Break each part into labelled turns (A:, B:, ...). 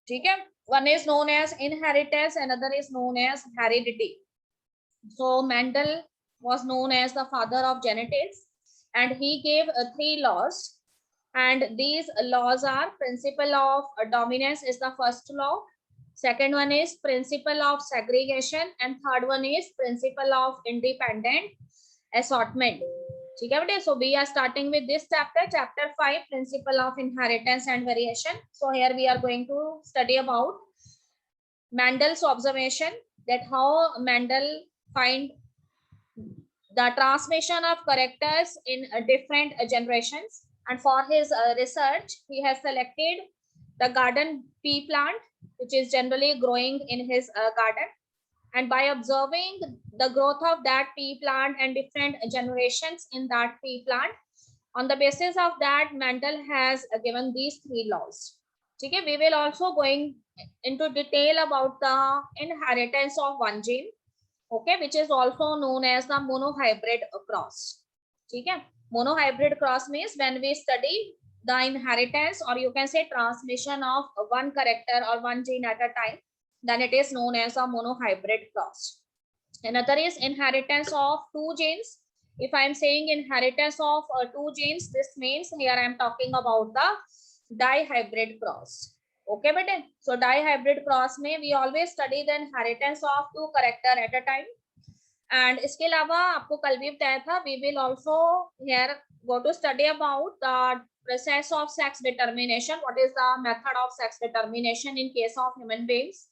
A: ठीक है, one is known as inheritance, another is known as heredity. So Mendel was known as the father of genetics, and he gave three laws, and these laws are principle of dominance is the first law, second one is principle of segregation, and third one is principle of independent assortment. ठीक है बेटे, so we are starting with this chapter 5, principle of inheritance and variation. So here we are going to study about Mendel's observation, that how Mendel find the transmission of characters in different generations. And for his research, he has selected the garden pea plant, which is generally growing in his garden. And by observing the growth of that pea plant and different generations in that pea plant, on the basis of that, Mendel has given these three laws. Okay, we will also going into detail about the inheritance of one gene, okay, which is also known as the monohybrid cross. Okay, monohybrid cross means when we study the inheritance, or you can say transmission of one character or one gene at a time, then it is known as a monohybrid cross. Another is inheritance of two genes. If I am saying inheritance of two genes, this means here I am talking about the dihybrid cross. Okay, but so dihybrid cross में we always study the inheritance of two character at a time. And इसके अलावा आपको कल भी बताया था, we will also here go to study about the process of sex determination. What is the method of sex determination in case of human beings,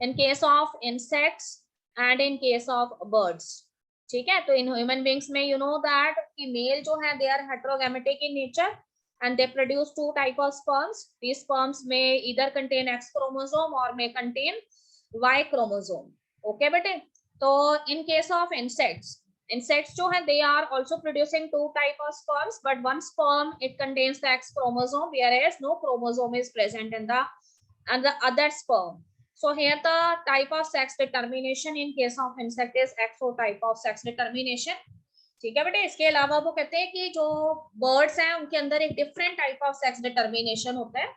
A: in case of insects, and in case of birds. ठीक है, तो in human beings में you know that कि male जो है they are heterogametic in nature and they produce two type of sperms. These sperms may either contain X chromosome or may contain Y chromosome. Okay बेटे, तो in case of insects जो है they are also producing two type of sperms, but one sperm it contains the X chromosome, whereas no chromosome is present in the other sperm. So here the type of sex determination in case of insect is exo type of sex determination. ठीक है बेटे, इसके अलावा वो कहते हैं कि जो बर्ड्स हैं उनके अंदर एक different type of sex determination होता है,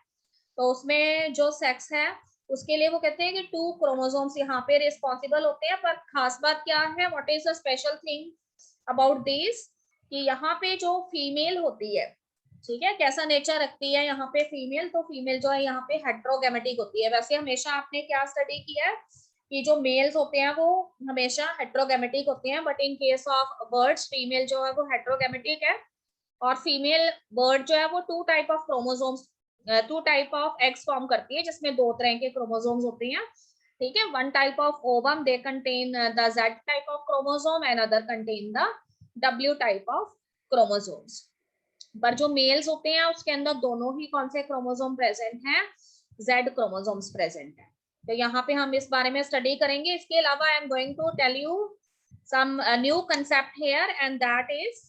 A: तो उसमें जो सेक्स है उसके लिए वो कहते हैं कि टू क्रोमोसोम्स यहाँ पे रिस्पॉन्सिबल होते हैं। पर खास बात क्या है, what is the special thing about this, कि यहाँ पे जो फीमेल होती है, ठीक है, कैसा नेचर रखती है यहाँ पे फीमेल, तो फीमेल जो है यहाँ पे हेट्रोगेमेटिक होती है। वैसे हमेशा आपने क्या स्टडी किया है कि जो मेल्स होते हैं वो हमेशा हेट्रोगेमेटिक होते हैं, but in case of birds female जो है वो हेट्रोगेमेटिक है, और फीमेल बर्ड जो है वो two type of chromosomes, two type of eggs form करती है, जिसमें दो तरह के क्रोमोसोम्स होते हैं। ठीक है, one type of ovum they contain the Z type of chromosome and other contain the W type of chromosomes. पर जो मेल्स होते हैं उसके अंदर दोनों ही कौन से क्रोमोसोम प्रेजेंट हैं, Z क्रोमोसोम्स प्रेजेंट है। तो यहाँ पे हम इस बारे में स्टडी करेंगे। इसके अलावा I am going to tell you some new concept here, and that is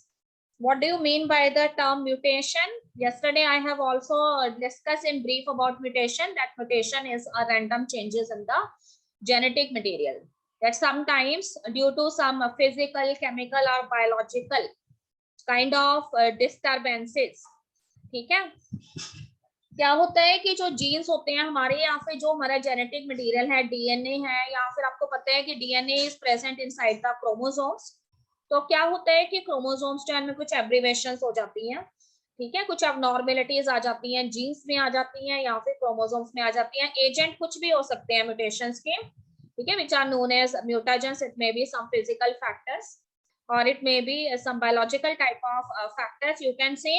A: what do you mean by the term mutation. Yesterday I have also discussed in brief about mutation, that mutation is a random changes in the genetic material that sometimes due to some physical, chemical or biological kind of disturbances, ठीक है, क्या होता है कि जो jeans होते हैं हमारे यहाँ पे, जो हमारा जेनेटिक मटेरियल है, डीएनए है, या फिर आपको पता है कि DNA is present inside the chromosomes, तो क्या होता है कि क्रोमोसोम्स जो है कुछ एब्रिवेशंस हो जाती हैं, ठीक है, कुछ अबनॉर्मेलिटीज आ जाती हैं, जीन्स में आ जाती हैं या फिर क्रोमोसोम्स में आ जाती हैं। एजेंट कुछ भी हो सकते हैं म्यूटेशंस के, ठीक है, which are known as mutagens. It may be some physical factors और it may be some biological type of factors you can say,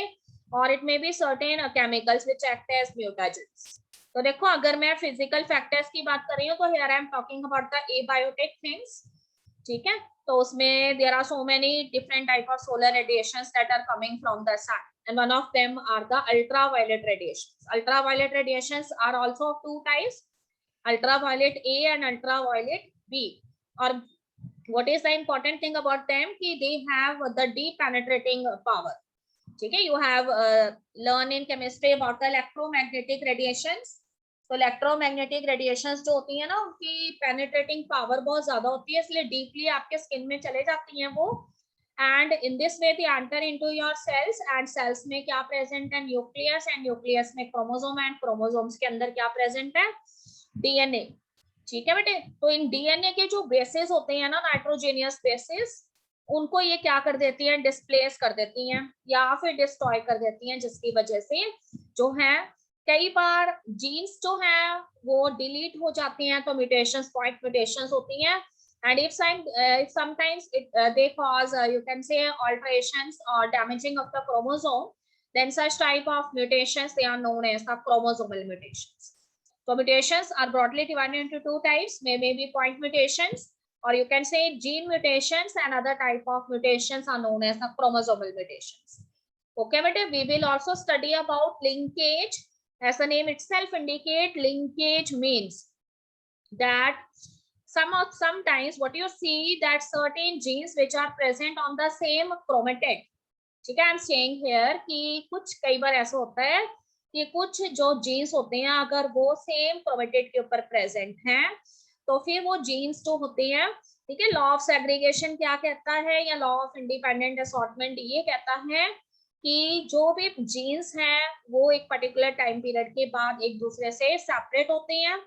A: और it may be certain chemicals which act as mutagens. तो देखो, अगर मैं physical factors की बात कर रही हूँ तो here I am talking about the abiotic things, ठीक है, तो उसमें there are so many different type of solar radiations that are coming from the sun, and one of them are the ultraviolet radiations. Ultraviolet radiations are also of two types, ultraviolet A and ultraviolet B. और what is the important thing about them कि they have the deep penetrating power, ठीक है। You have learn in chemistry about the electromagnetic radiations. तो electromagnetic radiations जो होती है ना, उनकी पेनिट्रेटिंग पावर बहुत ज्यादा होती है, इसलिए डीपली आपके स्किन में चले जाती हैं वो, and in this way they enter into your cells and cells में क्या present है nucleus and nucleus में chromosome and chromosomes के अंदर क्या present है DNA। ठीक है बेटे, तो इन DNA के जो bases होते हैं ना nitrogenous bases, उनको ये क्या कर देती हैं डिस्प्लेस कर देती हैं या फिर डिस्ट्रॉय कर देती हैं, जिसकी वजह से जो है कई बार जीन्स जो है वो डिलीट हो जाती हैं, तो म्यूटेशंस पॉइंट म्यूटेशंस होती हैं and if sometimes they cause you can say alterations or damaging of the chromosome, then such type of mutations they are known as the chromosomal mutations. So mutations are broadly divided into two types, may be point mutations or you can say gene mutations, and other type of mutations are known as the chromosomal mutations. Okay, but we will also study about linkage. As the name itself indicate, linkage means that sometimes what you see that certain genes which are present on the same chromatid, ठीक है, I am saying here कि कुछ कई बार ऐसा होता है कि कुछ जो जीन्स होते हैं अगर वो सेम क्रोमेटिड के ऊपर प्रेजेंट हैं तो फिर वो जीन्स जो होते हैं, ठीक है, लॉ ऑफ सेग्रीगेशन क्या कहता है या लॉ ऑफ इंडिपेंडेंट असॉर्टमेंट ये कहता है कि जो भी जीन्स हैं वो एक पर्टिकुलर टाइम पीरियड के बाद एक दूसरे से सेपरेट होते हैं,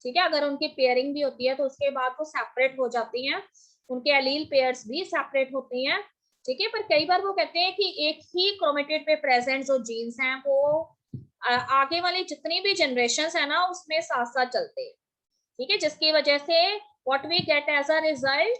A: ठीक है, अगर उनकी पेयरिंग भी होती है तो उसके बाद वो सेपरेट हो जाती हैं, उनके एलील पेयर्स भी सेपरेट होती हैं, ठीक है, पर कई बार वो कहते हैं कि एक ही क्रोमेटिड पे प्रेजेंट जो जीन्स हैं वो आगे वाली जितनी भी जनरेशंस है ना उसमें साथ साथ चलते हैं, ठीक है, जिसकी वजह से what we get as a result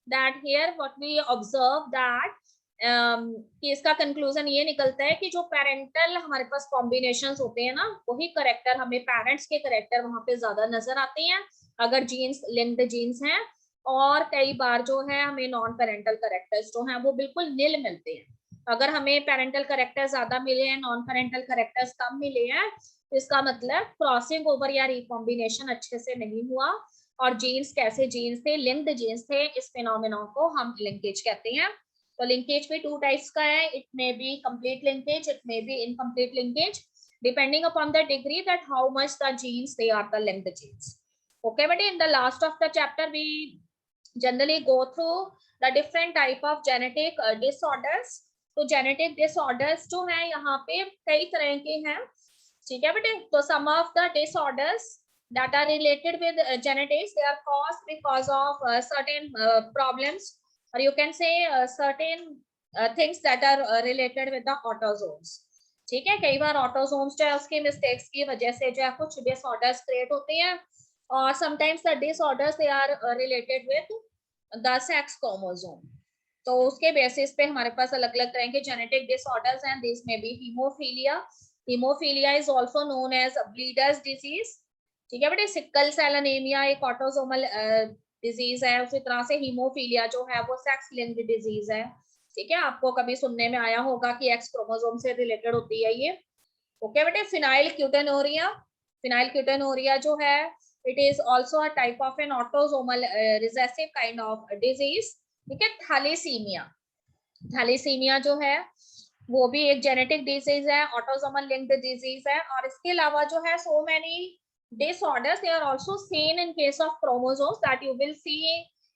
A: that here what we observe that कि इसका कंक्लूजन ये निकलता है कि जो पेरेंटल हमारे पास कॉम्बिनेशंस होते हैं ना वही करेक्टर हमें पेरेंट्स के करेक्टर वहां पे ज्यादा नजर आते हैं अगर जीन्स लिंक्ड जीन्स हैं, और कई बार जो है हमें नॉन पेरेंटल करेक्टर्स जो हैं वो बिल्कुल नील मिलते हैं। अगर हमें पेरेंटल करेक्टर ज्यादा मिले हैं, नॉन पेरेंटल करेक्टर्स कम मिले हैं, तो इसका मतलब क्रॉसिंग ओवर या रिकॉम्बिनेशन अच्छे से नहीं हुआ, और जीन्स कैसे जीन्स थे, लिंक्ड जीन्स थे, इस फिनोमेना को हम लिंकेज कहते हैं। तो लिंकेज भी टू टाइप्स का है, it may be complete linkage, it may be incomplete linkage, depending upon the degree that how much the genes they are the linked genes. Okay, but in the last of the chapter we generally go through the different type of genetic disorders. तो genetic disorders जो है यहाँ पे कई तरह के हैं, ठीक है बेटे, तो some of the disorders that are related with genetics, they are caused because of certain problems, or you can say certain things that are related with the autosomes, ठीक है, कई बार autosomes जो है उसके mistakes की वजह से जो है कुछ disorders create होते हैं, or sometimes the disorders they are related with the sex chromosome, तो उसके बेसिस पे हमारे पास अलग अलग तरह के जेनेटिक डिसऑर्डर्स हैं। दिस में भी haemophilia, haemophilia is also known as bleeders disease, ठीक है बेटे, सिकल सेल एनीमिया एक ऑटोसोमल डिजीज है, उसी तरह से हीमोफीलिया जो है वो सेक्स लिंक्ड डिजीज है, ठीक है, आपको कभी सुनने में आया होगा कि एक्स क्रोमोसोम से रिलेटेड होती है ये। ओके बेटे, फिनाइल क्यूटेनोरिया, फिनाइल क्यूटेनोरिया जो है it is also a type of an autosomal recessive kind of disease, ठीक है। थैलेसीमिया, थैलेसीमिया जो है वो भी एक जेनेटिक डिजीज है, ऑटोसोमल लिंक्ड डिजीज है, और इसके अलावा जो है so many disorders they are also seen in case of chromosomes that you will see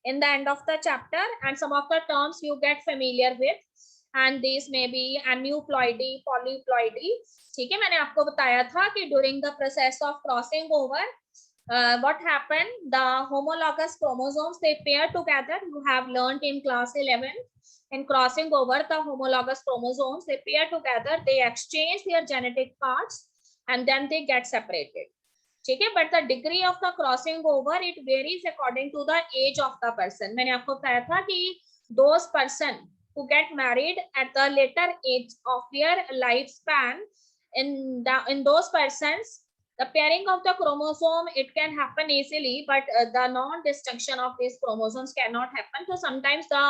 A: in the end of the chapter, and some of the terms you get familiar with, and these may be aneuploidy, polyploidy, ठीक है, मैंने आपको बताया था कि during the process of crossing over what happened, the homologous chromosomes they pair together, you have learned in class 11, in crossing over the homologous chromosomes they pair together, they exchange their genetic parts and then they get separated, ठीक है, but the degree of the crossing over it varies according to the age of the person। मैंने आपको बताया था कि those person who get married at the later age of their lifespan, in those persons the pairing of the chromosome it can happen easily, but the non-disjunction of these chromosomes cannot happen, so sometimes the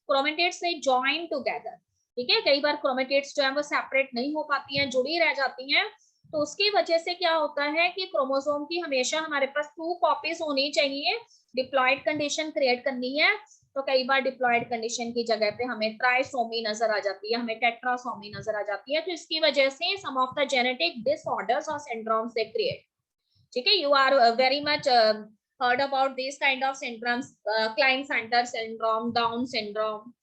A: chromatids they join together, ठीक है, कई बार chromatids जो है वो separate नहीं हो पाती हैं, जुड़ी रह जाती हैं, तो उसकी वजह से क्या होता है कि क्रोमोसोम की हमेशा हमारे पास 2 कॉपीज होनी चाहिए, डिप्लॉयड कंडीशन क्रिएट करनी है, तो कई बार डिप्लॉयड कंडीशन की जगह पे हमें ट्राइसोमी नजर आ जाती है, हमें टेट्रासोमी नजर आ जाती है, तो इसकी वजह से some of the genetic disorders और सिंड्रोम्स दे क्रिएट, ठीक है, you are very much heard about these kind of syndromes, Klein-Center syndrome, Down syndrome,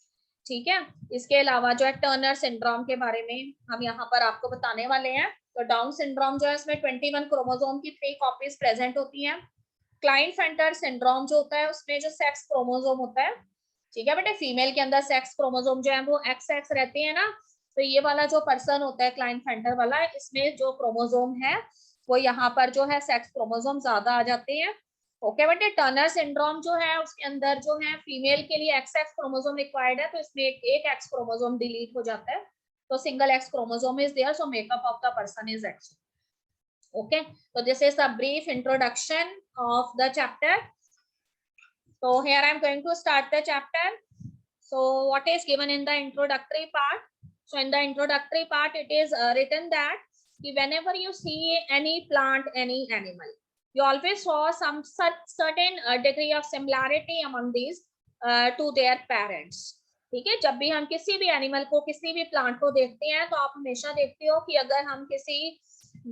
A: ठीक है। इसके अलावा जो है टर्नर सिंड्रोम के बारे में हम यहाँ पर आपको बताने वाले हैं। तो डाउन सिंड्रोम जो है इसमें 21 क्रोमोसोम की 3 कॉपीज प्रेजेंट होती हैं। क्लाइनफेल्टर सिंड्रोम जो होता है उसमें जो सेक्स क्रोमोसोम होता है, ठीक है बेटे, फीमेल के अंदर सेक्स क्रोमोसोम जो है वो एक्स एक्स रहते हैं ना, तो ये वाला जो पर्सन होता है क्लाइनफेल्टर वाला, इसमें जो क्रोमोसोम है वो यहाँ पर जो है सेक्स क्रोमोसोम ज्यादा आ जाते हैं। ओके बेटे, टर्नर सिंड्रोम जो है उसके अंदर जो है फीमेल के लिए एक्स एक्स क्रोमोसोम रिक्वायर्ड है, तो इसमें एक एक्स क्रोमोसोम डिलीट हो जाता है, तो single X chromosome is there, so makeup of the person is X. Okay, so this is a brief introduction of the chapter. So here I am going to start the chapter. So what is given in the introductory part? So in the introductory part it is written that whenever you see any plant, any animal, you always saw some certain degree of similarity among these to their parents. ठीक है, जब भी हम किसी भी animal को, किसी भी प्लांट को देखते हैं तो आप हमेशा देखते हो कि अगर हम किसी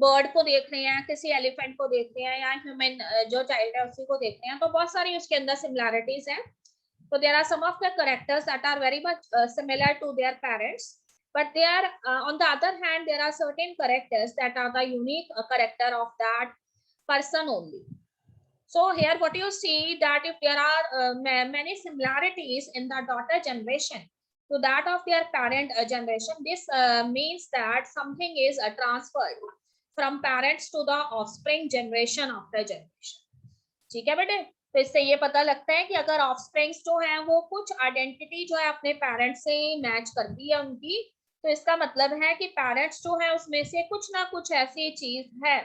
A: बर्ड को देख रहे हैं, किसी एलिफेंट को देख रहे हैं, या ह्यूमन जो चाइल्ड है उसी को देख रहे हैं, तो बहुत सारी उसके अंदर सिमिलैरिटीज हैं. So there are some of the characters that are very much similar to their parents, but there on the other hand there are certain characters that are the unique character of that person only. So here what you see that if there are many similarities in the daughter generation to that of their parent generation, this means that something is transferred from parents to the offspring generation after generation. ठीक है बेटे, तो इससे ये पता लगता है कि अगर ऑफस्प्रिंग्स जो है वो कुछ आइडेंटिटी जो है अपने पेरेंट्स से मैच करती है उनकी, तो इसका मतलब है कि पेरेंट्स जो है उसमें से कुछ ना कुछ ऐसी चीज है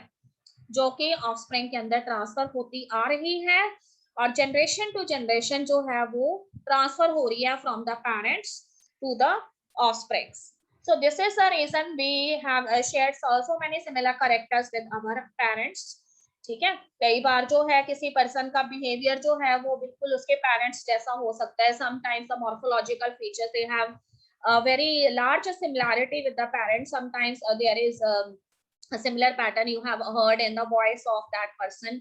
A: जो कि ऑफस्प्रिंग के अंदर ट्रांसफर होती आ रही है, और जनरेशन टू जनरेशन जो है वो ट्रांसफर हो रही है from the parents to the offsprings. So this is the reason we have shared also many similar characters with our parents. ठीक है, कई बार जो है किसी पर्सन का बिहेवियर जो है वो बिल्कुल उसके पेरेंट्स जैसा हो सकता है. Sometimes the morphological features they have a very large similarity with the parents. Sometimes there is a similar pattern you have heard in the voice of that person.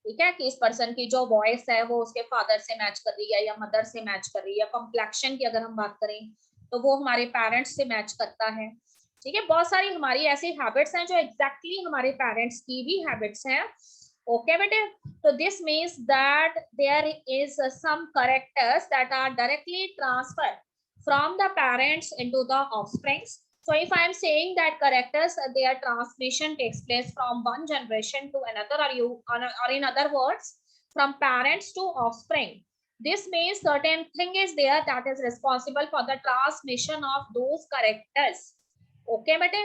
A: ठीक है, कि इस पर्सन की जो वॉइस है वो उसके फादर से मैच कर रही है या मदर से मैच कर रही है. कॉम्प्लेक्शन की अगर हम बात करें तो वो हमारे पेरेंट्स से मैच करता है. ठीक है, बहुत सारी हमारी ऐसी हैबिट्स हैं जो एग्जैक्टली हमारे पेरेंट्स की भी हैबिट्स हैं. ओके बेटे, तो this means that there is some characters that are directly transferred from the parents into the offsprings. So if I am saying that characters, their transmission takes place from one generation to another, or in other words, from parents to offspring, this means certain thing is there that is responsible for the transmission of those characters. Okay, but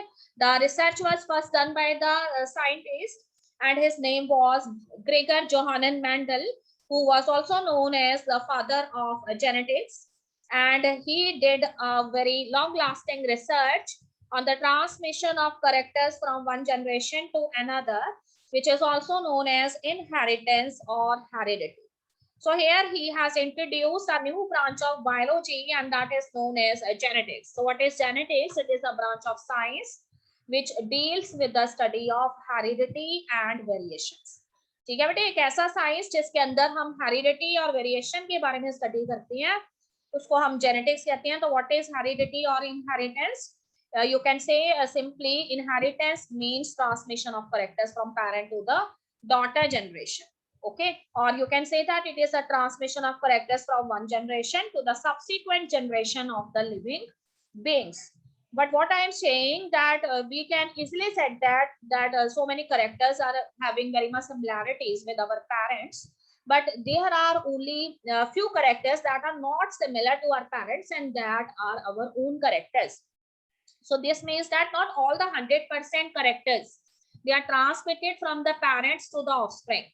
A: the research was first done by the scientist, and his name was Gregor Johann Mendel, who was also known as the father of genetics. And he did a very long-lasting research on the transmission of characters from one generation to another, which is also known as inheritance or heredity. So here he has introduced a new branch of biology, and that is known as genetics. So what is genetics? It is a branch of science which deals with the study of heredity and variations. ठीक है बेटे, एक ऐसा science जिसके अंदर हम heredity और variation के बारे में स्टडी करते हैं, उसको हम जेनेटिक्स कहते हैं. तो व्हाट इज हेरिडिटी और inheritance? You can say simply inheritance means transmission of characters from parent to the daughter generation. Okay, or you can say that it is a transmission of characters from one generation to the subsequent generation of the living beings. But what I am saying that we can easily say that so many characters are having very much similarities with our parents, but there are only few characters that are not similar to our parents, and that are our own characters. So this means that not all the 100% characters they are transmitted from the parents to the offspring.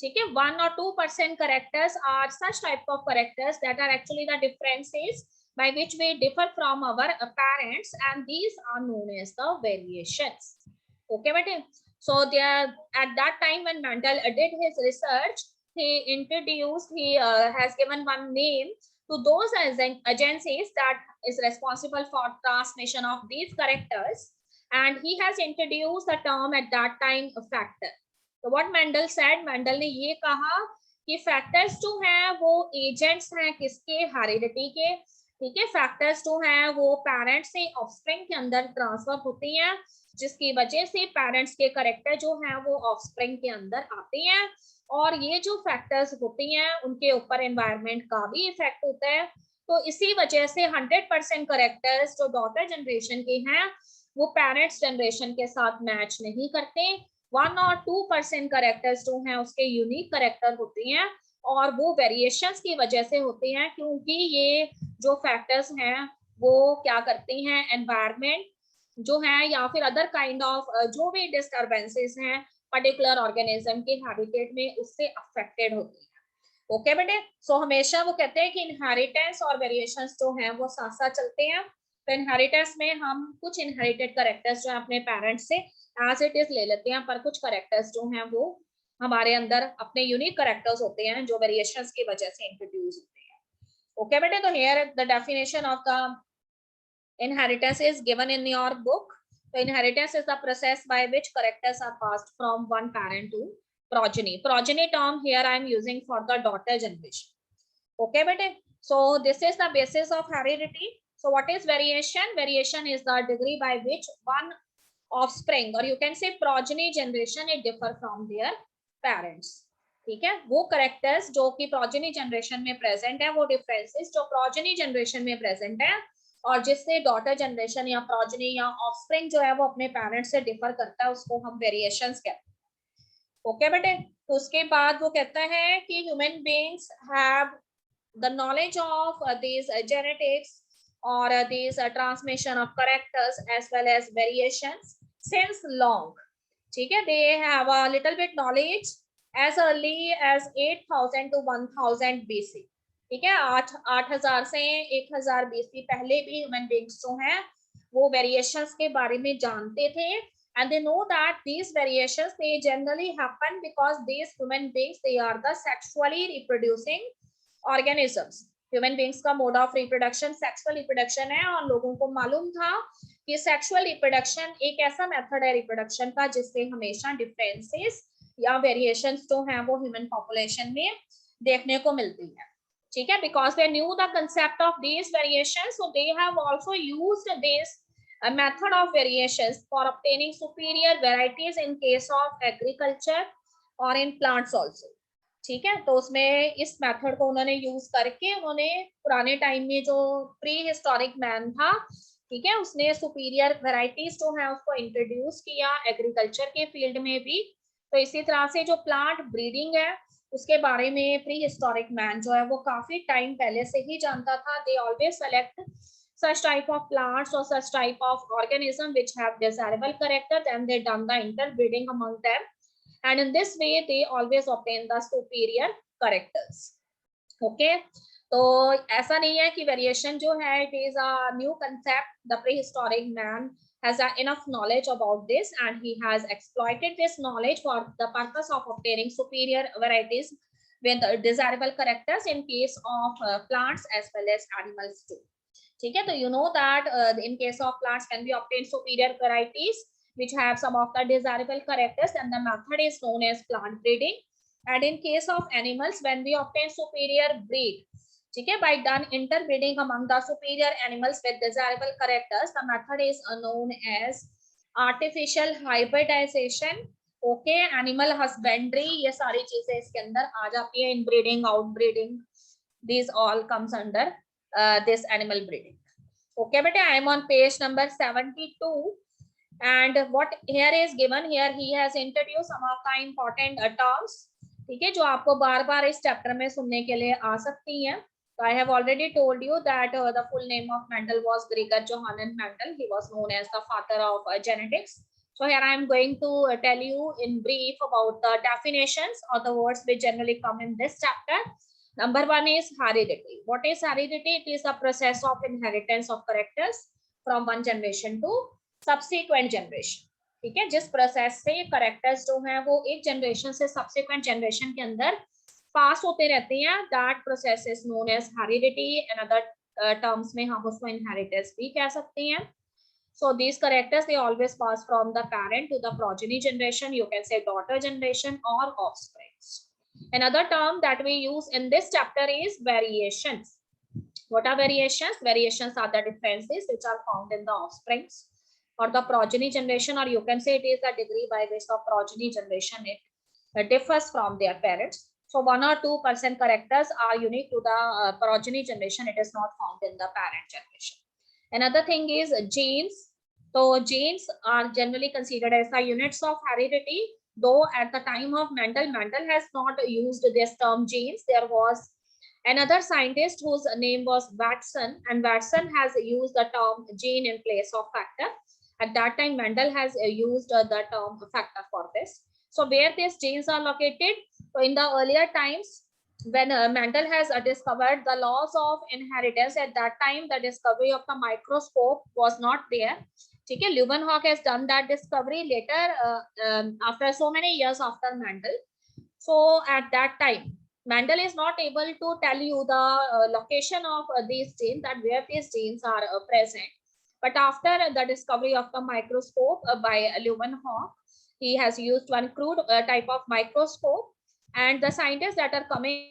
A: ठीक है, 1 or 2% characters are such type of characters that are actually the differences by which we differ from our parents, and these are known as the variations. Okay, but so there at that time when Mendel did his research, he has given one name to those agencies that is responsible for transmission of these characters, and he has introduced the term at that time a factor. So what Mendel said, Mendel ने ये कहा कि factors जो हैं वो agents हैं किसके, heredity के. ठीक है, फैक्टर्स जो है वो पेरेंट्स से ऑफस्प्रिंग के अंदर ट्रांसफर होती हैं, जिसकी वजह से पेरेंट्स के करेक्टर जो है वो ऑफस्प्रिंग के अंदर आते हैं। और ये जो फैक्टर्स होती हैं उनके ऊपर एनवायरनमेंट का भी इफेक्ट होता है। तो इसी वजह से 100% करेक्टर्स जो डॉटर जनरेशन के हैं वो पेरेंट्स जनरेशन के साथ मैच नहीं करते। 1 और 2% करेक्टर्स जो हैं उसके यूनिक करेक्टर होते हैं, और वो वेरिएशंस की वजह से होते हैं, क्योंकि ये जो फैक्टर्स हैं वो क्या करती हैं, एनवायरनमेंट जो है या फिर अदर काइंड ऑफ जो भी डिस्टर्बेंसेस हैं पर्टिकुलर ऑर्गेनिज्म के हैबिटेट में, उससे अफेक्टेड होती है। ओके बेटे, सो हमेशा वो कहते हैं कि इनहेरिटेंस और वेरिएशंस जो हैं वो साथ साथ चलते हैं। तो इनहेरिटेंस में हम कुछ इनहेरिटेड करेक्टर्स जो है अपने पेरेंट्स से एज इट इज ले लेते हैं, पर कुछ करेक्टर्स जो हैं वो हमारे अंदर अपने यूनिक करेक्टर्स होते हैं जो वेरिएशंस की वजह से इंट्रोड्यूस होते हैं। ओके बेटे, तो here the definition of the inheritance is given in your book. So inheritance is the process by which characters are passed from one parent to progeny. Progeny term here I am using for the daughter generation. Okay bete, so this is the basis of heredity. So what is variation? Variation is the degree by which one offspring, or you can say progeny generation, it differ from their parents. ठीक है, वो characters जो कि progeny generation में present है, वो differences जो progeny generation में प्रेजेंट है और जिससे डॉटर जनरेशन या प्रोजेनी या ऑफस्प्रिंग जो है वो अपने पेरेंट्स से डिफर करता है, उसको हम वेरिएशंस कहते हैं। ओके बेटे, तो उसके बाद वो कहता है कि human beings have the knowledge of this genetics और this transmission of characters as well as variations since long. ठीक है, they have a little bit knowledge as early as 8000 to 1000 BC। ठीक है, 8000 से 1000 BC पहले भी ह्यूमन बीइंग्स जो हैं वो वेरिएशंस के बारे में जानते थे, and they know that these variations they generally happen because these human beings they are the sexually reproducing organisms। Human beings का mode of reproduction sexual reproduction है, और लोगों को मालूम था कि सेक्सुअल रिप्रोडक्शन एक ऐसा मेथड है रिप्रोडक्शन का जिससे हमेशा डिफरेंसेस या वेरिएशंस जो हैं वो ह्यूमन पॉपुलेशन में देखने को मिलती है। ठीक है, because they knew the concept of these variations, so they have also used this method of variations for obtaining superior varieties in case of agriculture और इन प्लांट्स आल्सो। ठीक है, तो उसमें इस मेथड को उन्होंने यूज करके उन्होंने पुराने टाइम में जो प्री हिस्टोरिक मैन था, ठीक है, उसने सुपीरियर वेराइटीज जो है उसको इंट्रोड्यूस किया एग्रीकल्चर के फील्ड में भी। तो इसी तरह से जो प्लांट ब्रीडिंग है उसके बारे में प्री हिस्टोरिक मैन जो है वो काफी टाइम पहले से ही जानता था। They always select such type of plants or such type of organism which have desirable character, then they done the interbreeding among them, and in this way they always obtain the superior characters। okay, तो ऐसा नहीं है कि variation जो है it is a new concept, the prehistoric man has enough knowledge about this and he has exploited this knowledge for the purpose of obtaining superior varieties with desirable characters in case of plants as well as animals too। ठीक है, तो you know that in case of plants can be obtained superior varieties which have some of the desirable characters, and the method is known as plant breeding। and in case of animals when we obtain superior breed, ठीक है, by done interbreeding among the superior animals with desirable characters, the method is known as artificial hybridization। Okay, animal husbandry, ये सारी चीजें इसके अंदर आ जाती है, inbreeding, outbreeding, these all comes under this animal breeding। okay beta, I am on page number 72, and what here is given here, he has introduced some of the important terms, ठीक है, जो आपको बार बार इस चैप्टर में सुनने के लिए आ सकती हैं। So I have already told you that the full name of Mendel was Gregor Johann Mendel। He was known as the father of genetics। So here I am going to tell you in brief about the definitions or the words which generally come in this chapter। Number one is heredity। What is heredity? It is the process of inheritance of characters from one generation to subsequent generation। ठीक है, जिस process से characters जो हैं वो एक generation से subsequent generation के अंदर पास होते रहते हैं, that process is known as heredity. And other terms में हम उसको इनहेरिटेंस भी कह सकते हैं। So these characters they always pass from the parent to the progeny generation, you can say daughter generation और offsprings. Another term that we use in this chapter is variations। What are variations? Variations are the differences which are found in the offsprings or the progeny generation, or you can say it is the degree by which the progeny generation it differs from their parents. So 1 or 2% characters are unique to the progeny generation. It is not found in the parent generation. Another thing is genes. So genes are generally considered as the units of heredity. Though at the time of Mendel has not used this term genes. There was another scientist whose name was Watson, and Watson has used the term gene in place of factor. At that time, Mendel has used the term factor for this. So where these genes are located? So in the earlier times, when Mendel has discovered the laws of inheritance, at that time the discovery of the microscope was not there. Okay, Leeuwenhoek has done that discovery later after so many years after Mendel. So at that time, Mendel is not able to tell you the location of these genes, that where these genes are present. But after the discovery of the microscope by Leeuwenhoek, he has used one crude type of microscope, and the scientists that are coming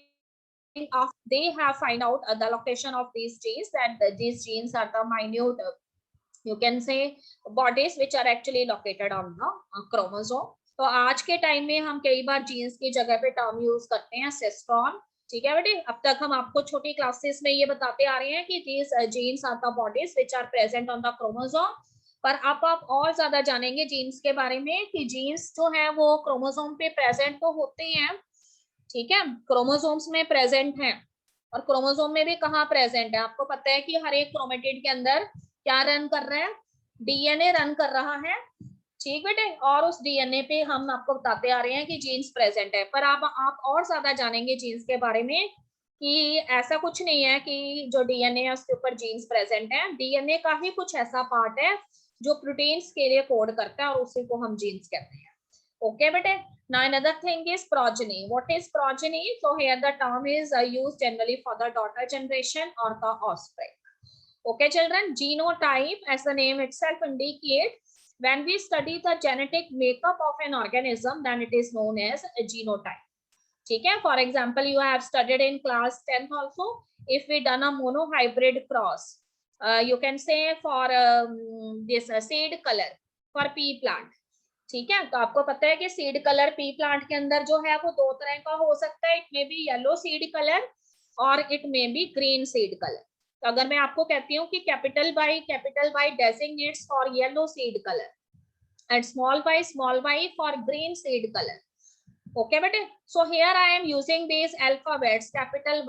A: after, they have find out the location of these genes, and these genes are the minute, you can say, bodies which are actually located on the chromosome. तो आज के time में हम कई बार jeans की जगह पे term use करते हैं सिस्ट्रॉन, ठीक है बेटे। अब तक हम आपको छोटी क्लासेस में ये बताते आ रहे हैं कि these genes are the bodies which are present on the chromosome, पर अब आप और ज्यादा जानेंगे जीन्स के बारे में कि जीन्स जो है वो क्रोमोसोम पे प्रेजेंट तो होते हैं, ठीक है, क्रोमोसोम्स में प्रेजेंट हैं, और क्रोमोसोम में भी कहाँ प्रेजेंट है? आपको पता है कि हर एक क्रोमेटिड के अंदर क्या रन कर रहा है? डीएनए रन कर रहा है, ठीक बेटे। और उस डीएनए पे हम आपको बताते आ रहे हैं कि जीन्स प्रेजेंट है। पर आप और ज्यादा जानेंगे जीन्स के बारे में कि ऐसा कुछ नहीं है कि जो डीएनए है उसके ऊपर जीन्स प्रेजेंट है। डीएनए का ही कुछ ऐसा पार्ट है जो प्रोटीन्स के लिए कोड करता है और उसी को हम जीन्स कहते हैं। ओके बेटे। Now another thing is progeny. What is progeny? So here the term is used generally for the daughter generation or the offspring. Okay children, genotype as the name itself indicates, when we study the genetic makeup of an organism, then it is known as a genotype. ठीक है, for example you have studied in class 10th also, if we done a monohybrid cross, you can say for this seed color for pea plant, ठीक है। तो आपको पता है कि seed colour P plant के अंदर जो है वो दो तरह का हो सकता है, it may be yellow seed colour और it may be green seed colour. तो अगर मैं आपको कहती हूँ कि capital Y designates for yellow seed colour and small Y for green seed colour, okay बेटे। So here I am using this alphabets capital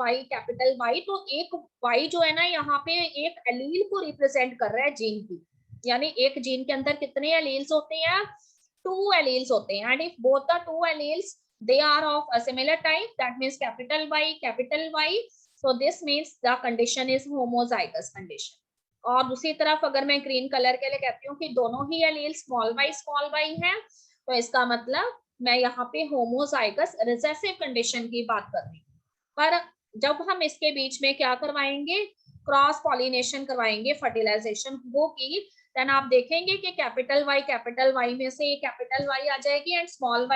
A: Y. तो एक वाई जो है ना यहाँ पे एक एलील को रिप्रेजेंट कर रहा है जीन की, यानी एक जीन के अंदर कितने एलील्स होते हैं? 2 alleles होते हैं, and if both the 2 alleles they are of a similar type, that means capital Y, so this means the condition is homozygous condition. और दूसरी तरफ अगर मैं ग्रीन कलर के लिए कहती हूँ कि दोनों ही एलील स्मॉल वाई हैं, तो इसका मतलब मैं यहाँ पे होमोजाइगस रिसेसिव कंडीशन की बात कर रही हूँ। पर जब हम इसके बीच में क्या करवाएंगे? क्रॉस पॉलिनेशन करवाएंगे, फर्टिलाइजेशन होगी, देन आप देखेंगे कि कैपिटल वाई में से एक कैपिटल वाई आ जाएगी एंड स्मॉल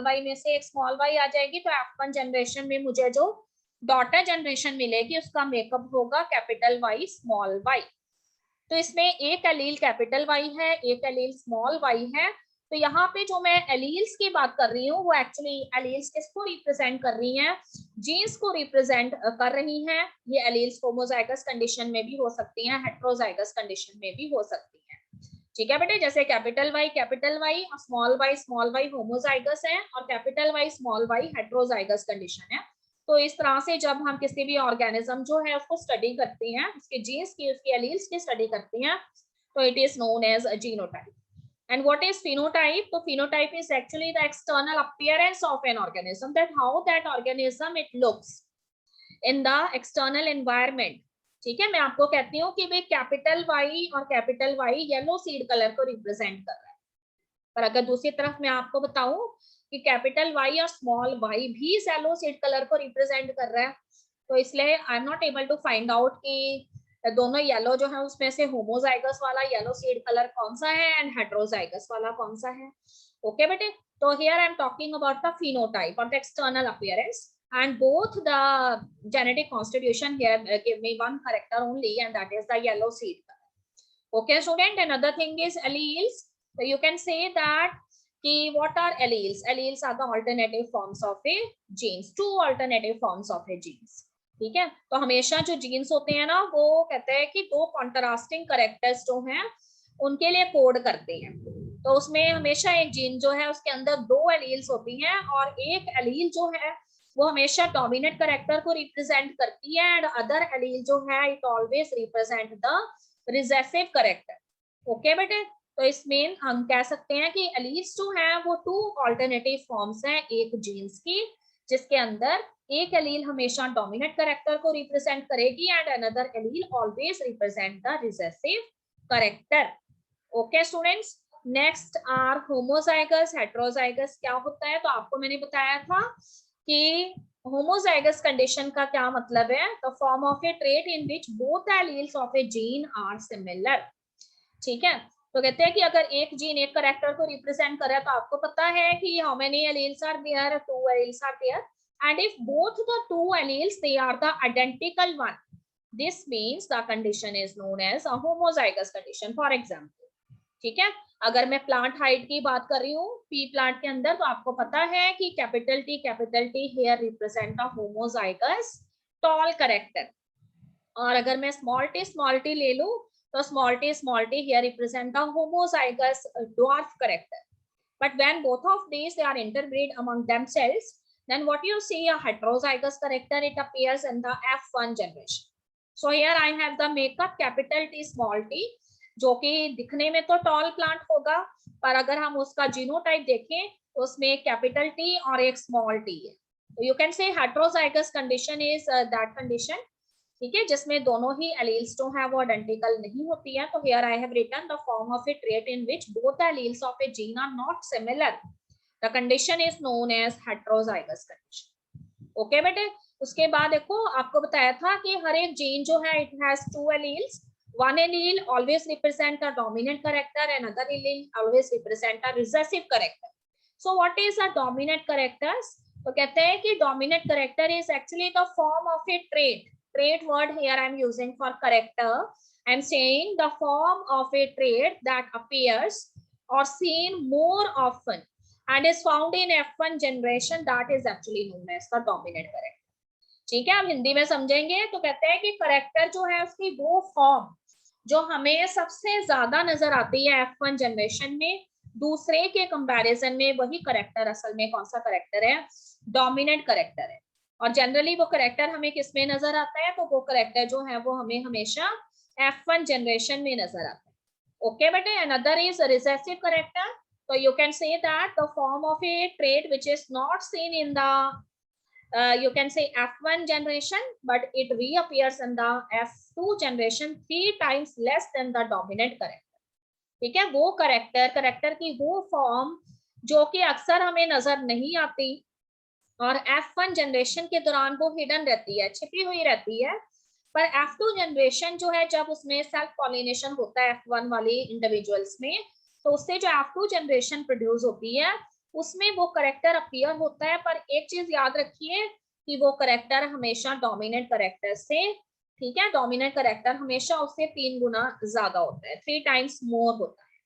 A: वाई में से एक स्मॉल वाई आ जाएगी। तो F1 जनरेशन में मुझे जो डॉटर जनरेशन मिलेगी उसका मेकअप होगा कैपिटल वाई स्मॉल वाई। तो इसमें एक एलील कैपिटल वाई है, एक एलील स्मॉल वाई है। तो यहाँ पे जो मैं एलील्स की बात कर रही हूँ वो एक्चुअली एलील्स किसको रिप्रेजेंट कर रही हैं? जीन्स को रिप्रेजेंट कर रही हैं। ये एलील्स होमोजाइगस कंडीशन में भी हो सकती हैं, हेट्रोजाइगस कंडीशन में भी हो सकती हैं, ठीक है बेटे। जैसे कैपिटल वाई और स्मॉल वाई होमोजाइगस है और capital Y small Y heterozygous condition है। तो इस तरह से जब हम किसी भी ऑर्गेनिज्म जो है उसको स्टडी करते हैं, उसके जीन्स की, उसके एलील्स की स्टडी करते हैं, तो it is known as genotype. And what is phenotype? So phenotype is actually the external appearance of an organism, that how that organism it looks in the external environment, ठीक है। मैं आपको कहती हूँ कि भाई कैपिटल वाई और capital Y yellow seed colour को रिप्रेजेंट कर रहा है, पर अगर दूसरी तरफ मैं आपको बताऊं कि कैपिटल वाई और स्मॉल वाई भी येलो सीड कलर को रिप्रेजेंट कर रहा है, तो इसलिए I am not able to find out कि दोनों येलो जो है उसमें से होमोजाइगस वाला येलो सीड कलर कौन सा है एंड हेट्रोजाइगस वाला कौन सा है। ओके बेटे। तो here I am talking about the phenotype और the external appearance. and both the genetic constitution here give me one character only, and that is the yellow seed color. Okay student, another thing is alleles. So you can say that what are alleles? Alleles are the alternative forms of a genes, two alternative forms of a genes. ठीक है, तो हमेशा जो jeans होते हैं ना वो कहते हैं कि दो कॉन्ट्रास्टिंग करेक्टर्स जो हैं उनके लिए कोड करते हैं। तो उसमें हमेशा एक जीन जो है उसके अंदर दो एलील्स होती हैं और एक एलील जो है वो हमेशा डोमिनेंट करेक्टर को रिप्रेजेंट करती है एंड अदर एलील जो है it always represent the recessive character. Okay बेटे, तो इसमें हम कह सकते हैं कि एलील्स जो है वो टू ऑल्टरनेटिव फॉर्म्स हैं एक जीन्स की, जिसके अंदर एक एलील हमेशा डोमिनेंट करेक्टर को रिप्रेजेंट करेगी and another allele always represent the recessive character. Okay students, next are homozygous, heterozygous क्या होता है? तो आपको मैंने बताया था कि होमोजाइगस कंडीशन का क्या मतलब है, the form of a trait in which both alleles of a gene are similar. ठीक है, तो कहते हैं कि अगर एक जीन एक करेक्टर को रिप्रेजेंट कर रहा है तो आपको पता है कि how many alleles are there, two alleles are there, and if both the two alleles they are the identical one, this means the condition is known as a homozygous condition. For example, ठीक है, अगर मैं plant height की बात कर रही हूँ P plant के अंदर, तो आपको पता है कि capital T here represent a homozygous tall character, और अगर मैं स्मॉल टी ले लूं तो small T here represent a homozygous dwarf character, but when both of these they are interbreed among themselves, then what you see a heterozygous character, it appears in the F1 generation. So here I have the makeup capital T small t, जो कि दिखने में तो tall plant होगा, पर अगर हम उसका जीनोटाइप देखें तो उसमें कैपिटल टी और एक स्मॉल टी है। तो यू कैन से heterozygous condition is that condition, ठीक है, जिसमें दोनों ही एलील्स जो है वो आइडेंटिकल नहीं होती है। तो here I have written the form of a trait in which both alleles of a gene are not similar, the condition is known as heterozygous condition. Okay बेटे, उसके बाद देखो आपको बताया था कि हर एक जीन जो है it has two alleles, one allele always represent a dominant character and another allele always represent a recessive character. So what is a dominant characters? तो कहते हैं कि dominant character is actually the form of a trait. Trait word here I am using for character. I am saying the form of a trait that appears or seen more often and is found in F1 generation, that is actually known as the dominant character. ठीक है, अब हिंदी में समझेंगे तो कहते हैं कि character जो है उसकी वो फॉर्म जो हमें सबसे ज्यादा नजर आती है F1 जनरेशन में, दूसरे के कंपैरिजन में वही करेक्टर असल में कौन सा करेक्टर है? डोमिनेंट करेक्टर है। और जनरली वो करेक्टर हमें किस में नजर आता है? तो वो करेक्टर जो है वो हमें हमेशा F1 जनरेशन में नजर आता है। ओके बेटे, अनदर इज रिसेसिव करेक्टर। तो you can say that the form of a trait which is not seen in the you can say F1 generation, but it reappears in the F2 generation 3 times less than the dominant character. ठीक है, वो character की वो form जो कि अक्सर हमें नजर नहीं आती और F1 जनरेशन के दौरान वो हिडन रहती है, छिपी हुई रहती है, पर F2 जनरेशन जो है जब उसमें सेल्फ पॉलिनेशन होता है F1 वाली इंडिविजुअल्स में, तो उससे जो F2 जनरेशन प्रोड्यूस होती है उसमें वो करेक्टर अपीयर होता है। पर एक चीज याद रखिए कि वो करेक्टर हमेशा डोमिनेंट करेक्टर से, ठीक है, डोमिनेंट करेक्टर हमेशा उससे 3 गुना ज्यादा होता है, 3 टाइम्स मोर होता है।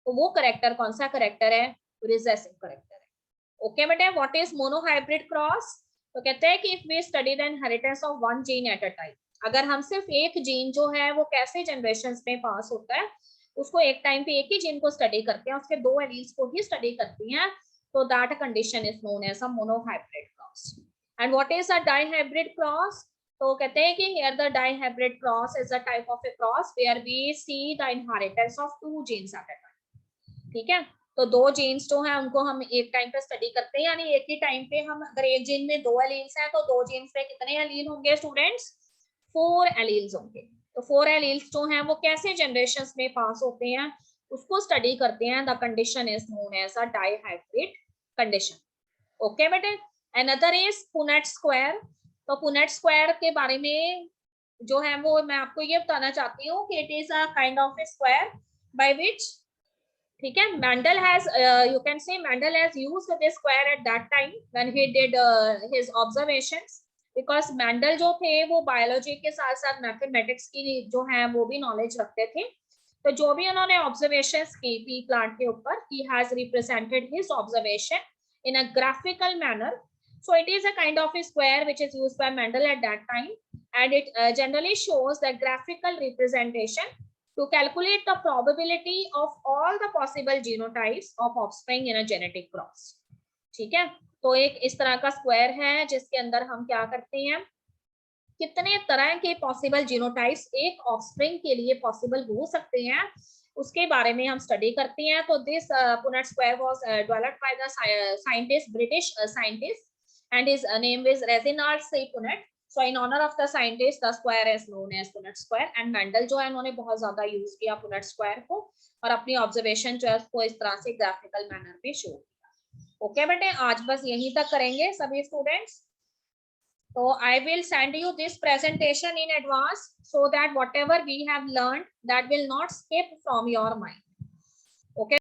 A: तो वो करेक्टर कौन सा करेक्टर है? रिसेसिव करेक्टर है। ओके बेटे, व्हाट इज मोनोहाइब्रिड क्रॉस? तो कहते हैं कि if we study the inheritance of one gene at a time, अगर हम सिर्फ एक जीन जो है वो कैसे जनरेशंस में पास होता है उसको एक टाइम पे एक ही जीन को स्टडी करते हैं, उसके दो एलील्स को ही स्टडी करती हैं, so that condition is known as a monohybrid cross. And what is a dihybrid cross? तो कहते हैं कि here the dihybrid cross is a type of a cross where we see the inheritance of 2 genes at a time. ठीक है, तो 2 genes जो हैं उनको हम एक टाइम पे स्टडी करते हैं, यानी एक ही टाइम पे हम अगर एक जीन में 2 एलील्स हैं तो 2 जीन्स पे कितने एलील होंगे स्टूडेंट्स? 4 एलील्स होंगे। तो 4 एलील्स जो हैं वो कैसे जनरेशंस में पास होते हैं उसको स्टडी करते हैं। The condition is known as a dihybrid condition. Okay बेटे, अनदर इज पुनेट स्क्वायर। तो पुनेट स्क्वायर के बारे में जो है वो मैं आपको ये बताना चाहती हूँ कि it is a kind of A square by which ठीक है. Mendel has you can say Mendel has used this square at that time when he did his observations, because Mendel जो थे वो बायोलॉजी के साथ साथ मैथमेटिक्स की जो है वो भी नॉलेज रखते थे. तो जो भी उन्होंने ऑब्जर्वेशंस की पी प्लांट के ऊपर, he has represented his observation in a graphical manner. So it is a kind of a square which is used by Mendel at that time, and it generally shows the graphical representation to calculate the probability of all the possible genotypes of offspring in a genetic cross. ठीक है. तो एक इस तरह का square है जिसके अंदर हम क्या करते हैं, कितने तरह के पॉसिबल जीनोटाइप्स एक ऑफस्प्रिंग के लिए पॉसिबल हो सकते हैं उसके बारे में हम स्टडी करते हैं. तो this Punnett square was developed by the scientist, British scientist, and his name is Reginald C. Punnett. So in honor of the scientist, the square is known as Punnett square. And Mendel जो है उन्होंने बहुत ज्यादा use किया Punnett square को और अपनी observation जो है उसको इस तरह से ग्राफिकल मैनर में शो किया. ओके बेटे, आज बस यहीं तक करेंगे सभी students. So I will send you this presentation in advance so that whatever we have learned that will not skip from your mind. Okay.